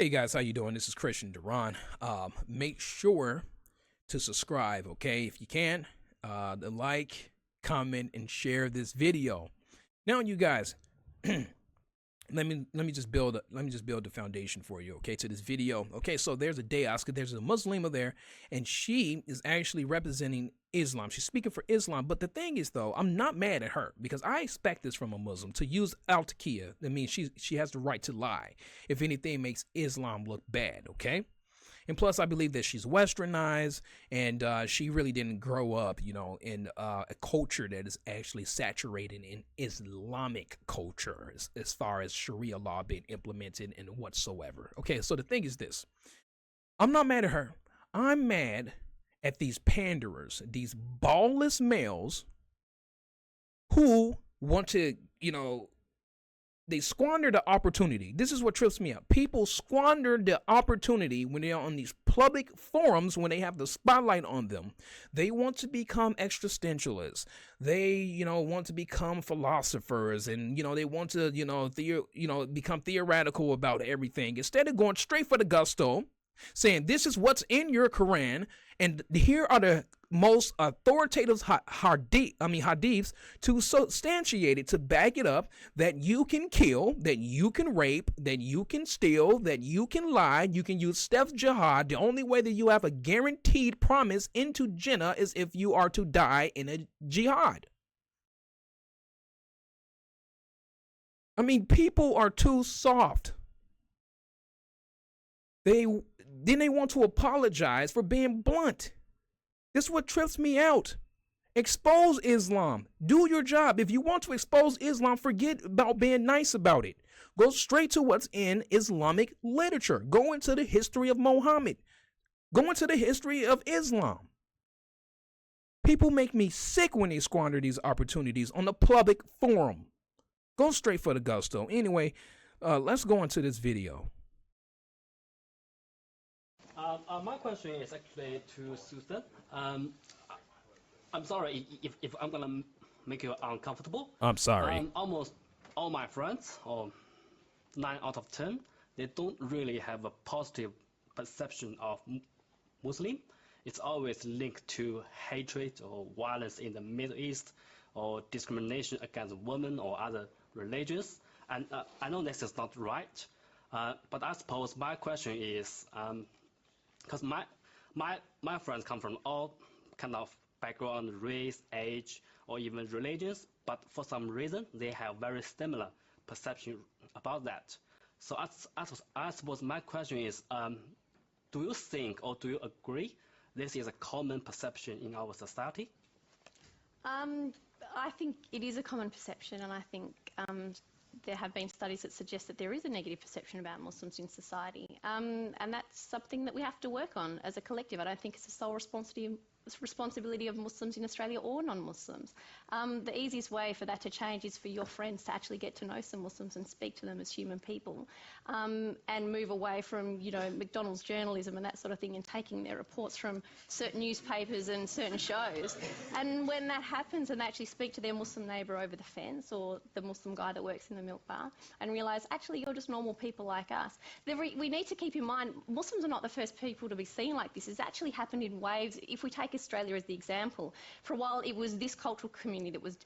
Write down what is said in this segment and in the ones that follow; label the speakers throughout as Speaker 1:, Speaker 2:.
Speaker 1: Hey guys, how you doing? This is Christian Deron. Make sure to subscribe, okay? If you can, the like, comment, and share this video. Now, you guys, let me just build the foundation for you, okay? To this video, okay? So there's a day Oscar. There's a Muslima there, and she is actually representing Islam. She's speaking for Islam. But the thing is, though, I'm not mad at her because I expect this from a Muslim to use al-taqiyya. That means she has the right to lie. If anything makes Islam look bad, okay? And plus, I believe that she's westernized, and she really didn't grow up, in a culture that is actually saturated in Islamic culture as far as Sharia law being implemented and whatsoever. Okay, so the thing is this. I'm not mad at her. I'm mad at these panderers, these ballless males who want to, they squander the opportunity. This is what trips me up. People squander the opportunity when they're on these public forums, when they have the spotlight on them. They want to become existentialists. They, want to become philosophers, and they want to, become theoretical about everything instead of going straight for the gusto, saying this is what's in your Quran, and here are the most authoritative hadiths to substantiate it, to back it up, that you can kill, that you can rape, that you can steal, that you can lie, you can use stealth jihad. The only way that you have a guaranteed promise into Jannah is if you are to die in a jihad. I mean, people are too soft. They want to apologize for being blunt. This is what trips me out. Expose Islam. Do your job. If you want to expose Islam, forget about being nice about it. Go straight to what's in Islamic literature. Go into the history of Muhammad. Go into the history of Islam. People make me sick when they squander these opportunities on the public forum. Go straight for the gusto. Anyway, let's go into this video.
Speaker 2: My question is actually to Susan. I'm sorry if I'm gonna make you uncomfortable.
Speaker 1: I'm sorry.
Speaker 2: Almost all my friends, or 9 out of 10, they don't really have a positive perception of Muslim. It's always linked to hatred or violence in the Middle East, or discrimination against women or other religions. And I know this is not right, but I suppose my question is, because my friends come from all kind of background, race, age, or even religions, but for some reason they have very similar perception about that. So I suppose my question is, do you think or do you agree this is a common perception in our society?
Speaker 3: I think it is a common perception, and I think there have been studies that suggest that there is a negative perception about Muslims in society, and that's something that we have to work on as a collective. I don't think it's the sole responsibility of Muslims in Australia or non-Muslims. The easiest way for that to change is for your friends to actually get to know some Muslims and speak to them as human people, and move away from, McDonald's journalism and that sort of thing, and taking their reports from certain newspapers and certain shows. And when that happens and they actually speak to their Muslim neighbour over the fence, or the Muslim guy that works in the milk bar, and realise, actually, you're just normal people like us. We need to keep in mind, Muslims are not the first people to be seen like this. It's actually happened in waves. If we take Australia as the example, for a while it was this cultural community that was,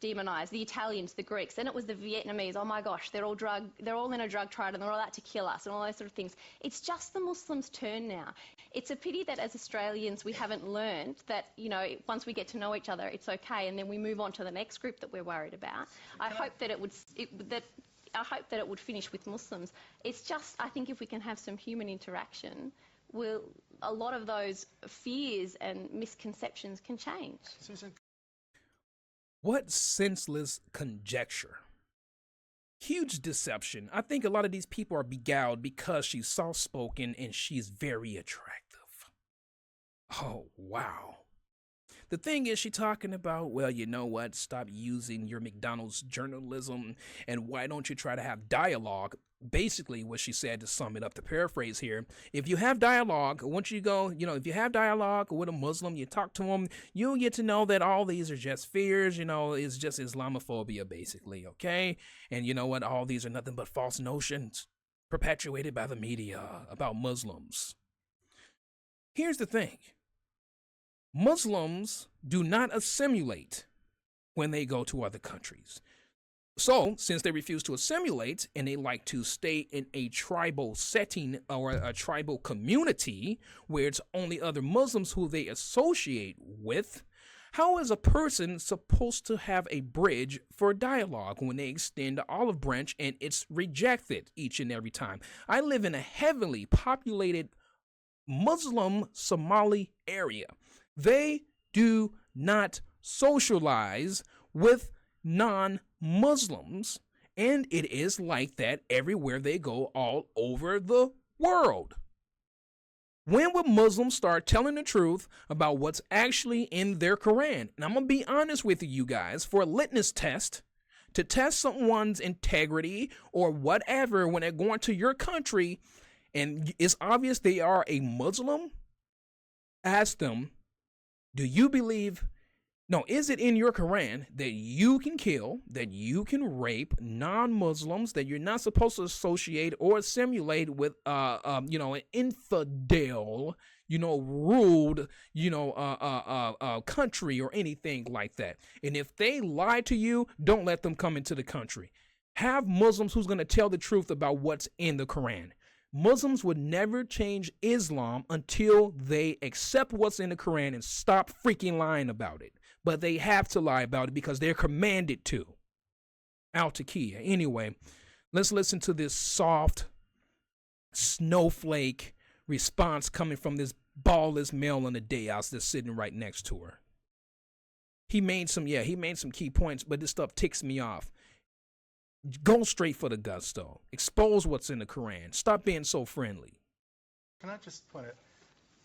Speaker 3: demonised, the Italians, the Greeks, then it was the Vietnamese. Oh my gosh, they're all in a drug triad and they're all out to kill us and all those sort of things. It's just the Muslims' turn now. It's a pity that as Australians we haven't learned that, once we get to know each other, it's okay, and then we move on to the next group that we're worried about. I hope that it would finish with Muslims. It's just, I think if we can have some human interaction, a lot of those fears and misconceptions can change.
Speaker 1: What senseless conjecture. Huge deception. I think a lot of these people are beguiled because she's soft-spoken and she's very attractive. Oh, wow. The thing is, she's talking about, well, you know what? Stop using your McDonald's journalism, and why don't you try to have dialogue? Basically, what she said, to sum it up, to paraphrase here, if you have dialogue, once you go, if you have dialogue with a Muslim, you talk to them, you'll get to know that all these are just fears, it's just Islamophobia, basically, okay? And you know what? All these are nothing but false notions. perpetuated by the media about Muslims. Here's the thing. Muslims do not assimilate when they go to other countries. So, since they refuse to assimilate and they like to stay in a tribal setting or a tribal community where it's only other Muslims who they associate with, how is a person supposed to have a bridge for dialogue when they extend the olive branch and it's rejected each and every time? I live in a heavily populated Muslim Somali area. They do not socialize with non-Muslims, and it is like that everywhere they go all over the world. When will Muslims start telling the truth about what's actually in their Quran? And I'm going to be honest with you guys, for a litmus test, to test someone's integrity or whatever when they're going to your country, and it's obvious they are a Muslim, ask them, do you believe, no, is it in your Quran that you can kill, that you can rape non-Muslims, that you're not supposed to associate or assimilate with, an infidel, ruled, country or anything like that? And if they lie to you, don't let them come into the country. Have Muslims who's going to tell the truth about what's in the Quran. Muslims would never change Islam until they accept what's in the Quran and stop freaking lying about it. But they have to lie about it because they're commanded to. Al-Taqiyya. Anyway, let's listen to this soft snowflake response coming from this ballless male on the dais that's sitting right next to her. He made some key points, but this stuff ticks me off. Go straight for the gusto. Expose what's in the Quran. Stop being so friendly.
Speaker 4: Can I just point out,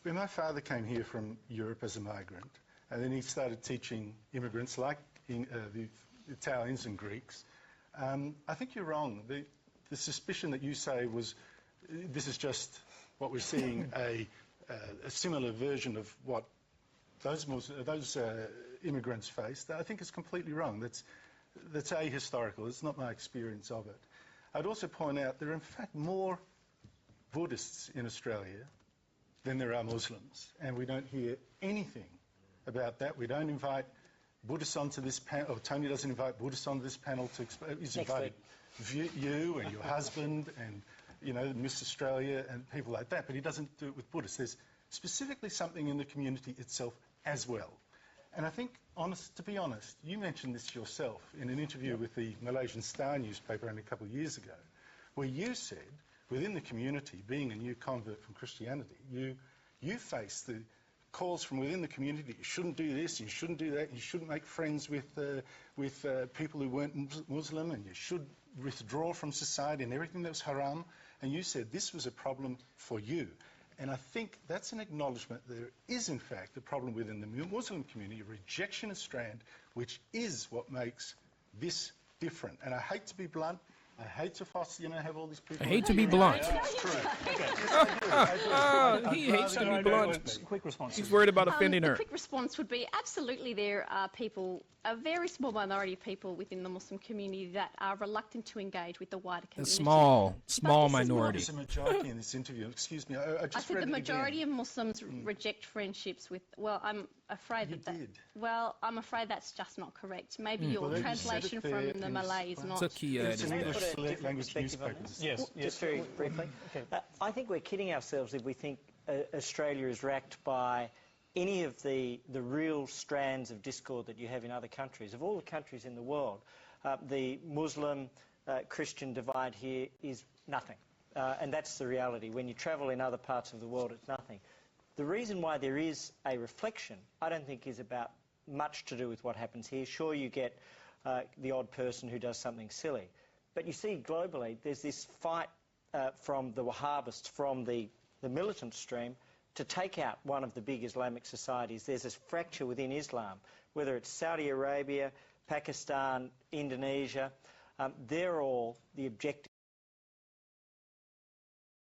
Speaker 4: when my father came here from Europe as a migrant, and then he started teaching immigrants like the Italians and Greeks, I think you're wrong. The suspicion that you say was, this is just what we're seeing, a similar version of what those immigrants faced, I think is completely wrong. That's ahistorical. It's not my experience of it. I'd also point out there are in fact more Buddhists in Australia than there are Muslims, and we don't hear anything about that. We don't invite Buddhists onto this panel, or Tony doesn't invite Buddhists onto this panel to explain. He's invited you and your husband and, Miss Australia and people like that, but he doesn't do it with Buddhists. There's specifically something in the community itself as well. And I think, to be honest, you mentioned this yourself in an interview with the Malaysian Star newspaper only a couple of years ago, where you said, within the community, being a new convert from Christianity, you face the calls from within the community, you shouldn't do this, you shouldn't do that, you shouldn't make friends with people who weren't Muslim, and you should withdraw from society and everything that was haram. And you said this was a problem for you. And I think that's an acknowledgement that there is, in fact, a problem within the Muslim community, a rejection of Strand, which is what makes this different. And I hate to be blunt. I hate to have all these people...
Speaker 1: I hate to be blunt.
Speaker 4: That's true.
Speaker 1: He hates to be blunt.
Speaker 5: Quick response.
Speaker 1: He's worried about offending her.
Speaker 3: The quick response would be, absolutely there are people, a very small minority of people within the Muslim community that are reluctant to engage with the wider community.
Speaker 1: A small minority.
Speaker 4: There's a majority in this interview. Excuse me, I just
Speaker 3: said
Speaker 4: read
Speaker 3: the
Speaker 4: it
Speaker 3: majority
Speaker 4: again.
Speaker 3: of Muslims reject friendships with, well, I'm afraid I'm afraid that's just not correct. Maybe your translation from the Malay is not...
Speaker 4: It's an English language newspaper.
Speaker 5: Yes,
Speaker 6: just very briefly. I think we're kidding ourselves if we think Australia is racked by any of the real strands of discord that you have in other countries. Of all the countries in the world, the Muslim-Christian divide here is nothing. And that's the reality. When you travel in other parts of the world, it's nothing. The reason why there is a reflection, I don't think, is about much to do with what happens here. Sure, you get the odd person who does something silly. But you see, globally, there's this fight from the Wahhabists, from the militant stream, to take out one of the big Islamic societies. There's this fracture within Islam, whether it's Saudi Arabia, Pakistan, Indonesia, they're all the objective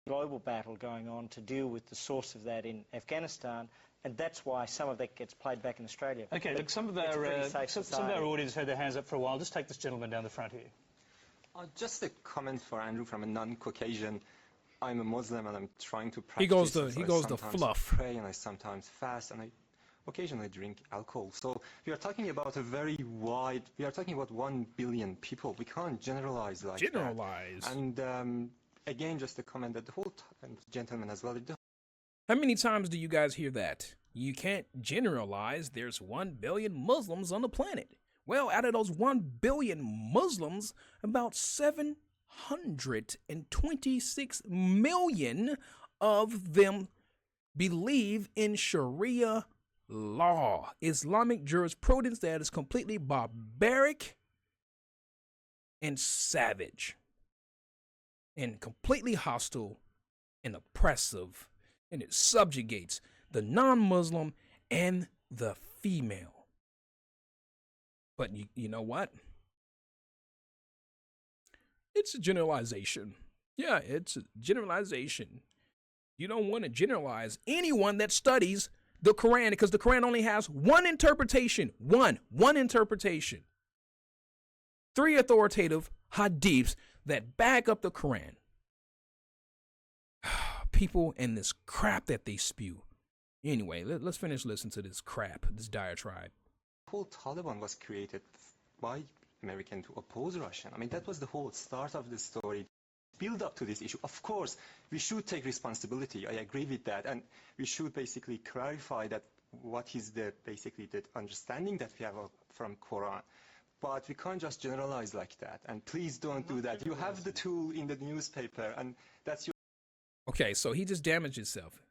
Speaker 6: global battle going on to deal with the source of that in Afghanistan, and that's why some of that gets played back in Australia.
Speaker 5: Okay, look, some of our audience had their hands up for a while. Just take this gentleman down the front here. Just a comment for Andrew from a non-Caucasian. I'm a Muslim and I'm trying to practice.
Speaker 1: He goes
Speaker 5: so
Speaker 1: the
Speaker 5: I sometimes
Speaker 1: fluff.
Speaker 5: pray and I sometimes fast and I occasionally drink alcohol. So we are talking about we are talking about 1 billion people. We can't generalize like
Speaker 1: Generalize.
Speaker 5: that. And again, just a comment that the whole and gentleman as well.
Speaker 1: How many times do you guys hear that? You can't generalize. There's 1 billion Muslims on the planet. Well, out of those 1 billion Muslims, about 726 million of them believe in Sharia law, Islamic jurisprudence that is completely barbaric and savage and completely hostile and oppressive, and it subjugates the non-Muslim and the female. But you know what? It's a generalization. Yeah, it's a generalization. You don't want to generalize anyone that studies the Quran, because the Quran only has one interpretation. One interpretation. 3 authoritative hadiths that back up the Quran. People and this crap that they spew. Anyway, let's finish listening to this crap, this diatribe.
Speaker 5: The whole Taliban was created by American to oppose Russia. I mean, that was the whole start of the story. Build up to this issue. Of course, we should take responsibility. I agree with that. And we should basically clarify that what is the understanding that we have from Quran. But we can't just generalize like that. And please don't do that. You have the tool in the newspaper, and that's your...
Speaker 1: Okay, so he just damaged himself.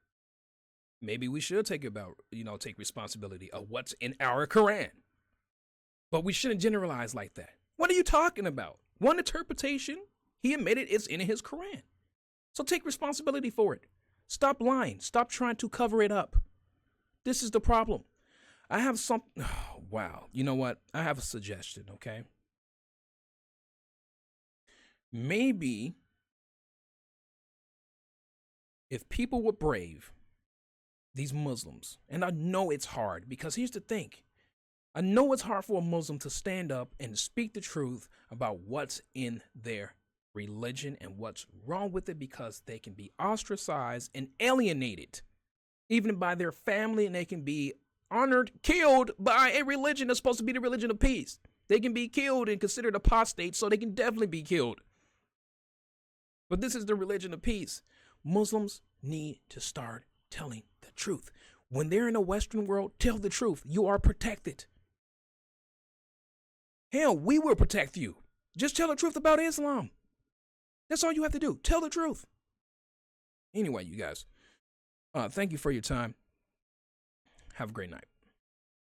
Speaker 1: Maybe we should take responsibility of what's in our Quran. But we shouldn't generalize like that. What are you talking about? One interpretation, he admitted it's in his Quran. So take responsibility for it. Stop lying. Stop trying to cover it up. This is the problem. I have some... Oh, wow. You know what? I have a suggestion, okay? Maybe if people were brave, these Muslims, and I know it's hard, because here's the thing. I know it's hard for a Muslim to stand up and speak the truth about what's in their religion and what's wrong with it, because they can be ostracized and alienated, even by their family, and they can be honored, killed by a religion that's supposed to be the religion of peace. They can be killed and considered apostate, so they can definitely be killed. But this is the religion of peace. Muslims need to start telling the truth. When they're in the Western world, tell the truth. You are protected. Hell, we will protect you. Just tell the truth about Islam. That's all you have to do. Tell the truth. Anyway, you guys, thank you for your time. Have a great night.